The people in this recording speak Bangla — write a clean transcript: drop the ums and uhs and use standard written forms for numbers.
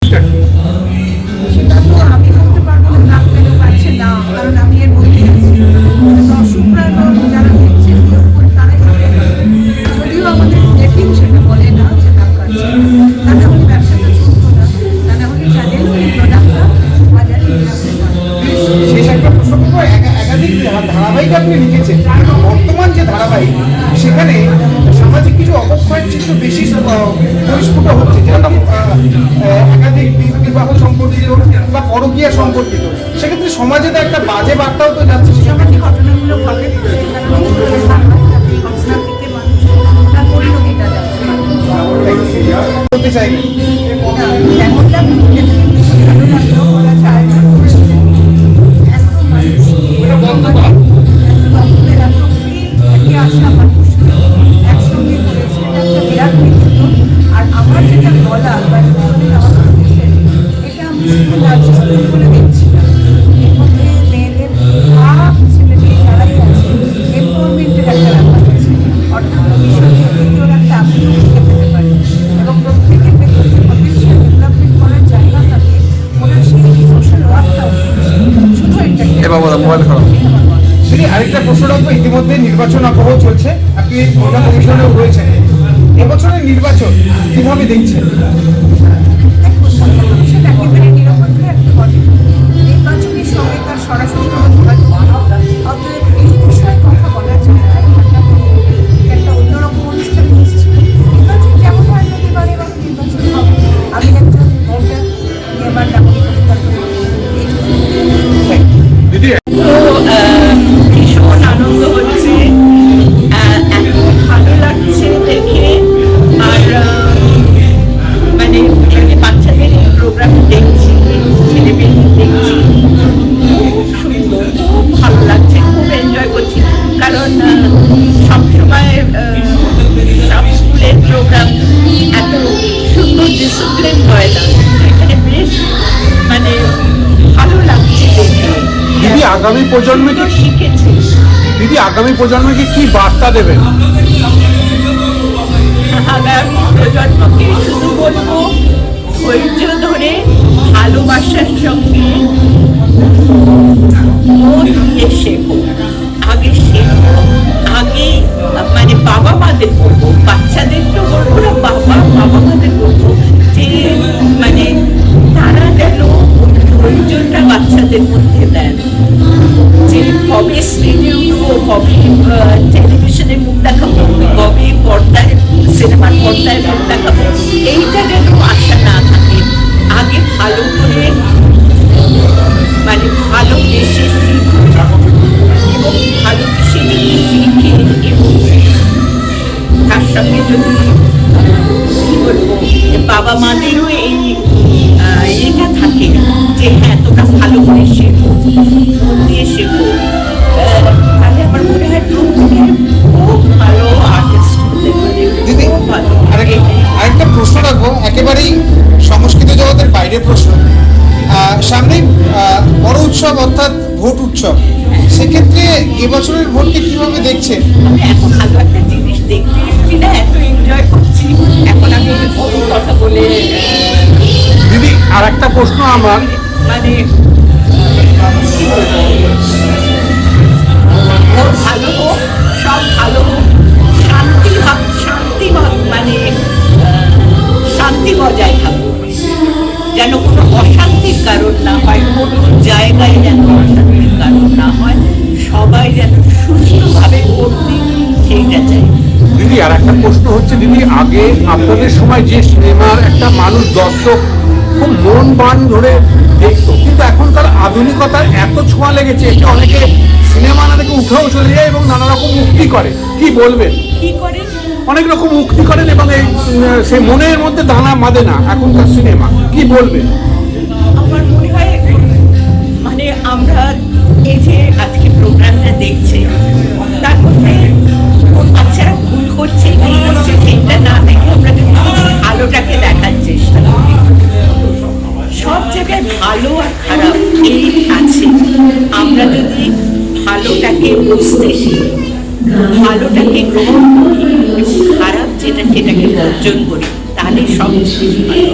অনুষ্ঠান? সেটা তো আমি বলতে পারবো না, পেলে পারছে না, কারণ আমি এর মধ্যে দর্শকরা যারা দেখছে তারাই যদিও আমাদের রেটিং সেটা বলে না যে দাম কাটছে, তা না হলে ব্যবসাটা চলতো না, তা না হলে জানেন ওই প্রোডাক্টটা বাজারে শেষ একটা প্রশ্ন করবো, একাধিক ধারাবাহিক আপনি লিখেছেন, বর্তমান যে ধারাবাহিক সেখানে সামাজিক কিছু অবক্ষয়ের চিত্র বেশি পরিস্ফুট হচ্ছে, যেরকম একাধিক বিবাহ সম্পর্কিত বা পরকীয়া সম্পর্কিত, সেক্ষেত্রে সমাজে তো একটা বাজে বার্তাও তো যাচ্ছে। সমাজে ঘটনাগুলো ঘটে থেকে মানুষ তার পরিণতিটা বলতে চাই একসঙ্গে করেছে, একটা বিরাট ব্যক্তিত্ব। আর আমার যেটা বলা বা এটা আমি করে দেখছিলাম, এর মধ্যে মেয়েদের সব ছেলে মেয়ে যারাই আছে এমপাওয়ারমেন্টের একটা ব্যাপার আছে, অর্থাৎ ভবিষ্যতে ওরা একটা আগ্রহ পেতে পারে এবং প্রত্যেকের ব্যক্তিত্বের পটেনশিয়াল ডেভেলপমেন্ট করার জায়গা থাকে, ওরা সেই সোশ্যাল ওয়ার্কটাও শুধু আরেকটা প্রশ্ন রাখবো, ইতিমধ্যে নির্বাচন আবহ চলছে, আপনি মহিলা কমিশনেও রয়েছেন, এবছরের নির্বাচন কিভাবে দেখছেন? একেবারে নিরপেক্ষ একটা বডি, নির্বাচনের সঙ্গে তার সরাসরি কোনো যোগাযোগ, অতএব এই বিষয়ে কথা বলা যায় না। একটা অন্যরকম অনুষ্ঠান হচ্ছে, নির্বাচন যেমন হয় হতে পারে এবং নির্বাচন হবে, আমি একজন ভোটার, আমি আমার নাগরিক অধিকার দিদি ভীষণ আনন্দ হচ্ছে, এত ভালো লাগছে দেখে। আর মানে বাচ্চাদের প্রোগ্রাম দেখছি, ছেলেমেয়েদের দেখছি, খুব সুন্দর, খুব ভালো লাগছে, খুব এনজয় করছি। কারণ সবসময় সব স্কুলের প্রোগ্রাম এত সুন্দর ডিসিপ্লিন হয় না, এখানে বেশ মানে ভালো লাগছে দেখে। দিদি আগামী প্রজন্মকে শিখেছি, দিদি আগামী প্রজন্মকে কি বার্তা দেবেন? আগামী প্রজন্মকে শুধু বলবো ধৈর্য ধরে ভালোবাসার সঙ্গে মন দিয়ে শেখো, আগে শেখো, আগে মানে বাবা মাদের বলবো, বাচ্চাদের তো বলবো না, বাবা মাদের বলবো যে মানে তারা যেন ধৈর্যটা বাচ্চাদের মধ্যে দেন, যে কবে স্ক্রিনে উঠবো, কবে টেলিভিশনে মুখ দেখাবো, কবে পর্দায় সিনেমার পর্দায় মুখ দেখাবো, এইটা যেন আশা না থাকে। আগে ভালো করে মানে ভালোবেসে এবং ভালোবেসে শিখে এবং তার সঙ্গে যদি কি বলবো বাবা মাদেরও এটা থাকে যে হ্যাঁ তোমরা ভালো করে শেখো, মন দিয়ে শেখো, তাহলে আমার মনে হয় প্রত্যেকের খুব ভালো আর্টিস্ট হতে পারে। দিদি আরেকটা প্রশ্ন রাখবো, একেবারেই সংস্কৃত জগতের বাইরের প্রশ্ন, সামনেই বড় উৎসব অর্থাৎ ভোট উৎসব, সেক্ষেত্রে এবছরের ভোটকে কিভাবে দেখছেন? আমি এত ভালো একটা জিনিস দেখতে এসেছি না, এত এনজয় করছি, এখন আমি বহু কথা বলে। দিদি আর একটা প্রশ্ন আমার, মানে ওর ভালো হোক, সব ভালো হোক, শান্তি মানে শান্তি বজায় থাকুক, যেন কোনো অশান্তির কারণ না হয়, কোনো জায়গায় যেন অশান্তির কারণ না হয়, সবাই যেন সুস্থভাবে ভোট দিক সেইটা চাই। দিদি আর একটা প্রশ্ন হচ্ছে, দিদি আগে আপনাদের সময় যে সিনেমার একটা মানুষ দর্শক খুব মন বান ধরে দেখতো, কিন্তু এখনকার আধুনিকতার এত ছোঁয়া লেগেছে যে অনেকে সিনেমা না দেখে উঠেও চলে যায় এবং নানা রকম মুক্তি করে, কি বলবেন? কি করে অনেক রকম মুক্তি করেন এবং এই সেই মনের মধ্যে দানা বাঁধে না এখনকার সিনেমা, কি বলবেন? আমার মনে হয় মানে আমরা এই যে আজকে প্রোগ্রামটা দেখছি, তার মধ্যে বাচ্চারা ভুল করছে কি করছে সেটা না দেখে আমরা যদি ভালোটাকে দেখার চেষ্টা করি, সব জায়গায় ভালো আর খারাপ এই আছে, আমরা যদি ভালোটাকে বুঝতে শিখি, ভালোটাকে গ্রহণ করি এবং খারাপ যেটা সেটাকে বর্জন করি, তাহলে সব কিছু ভালো।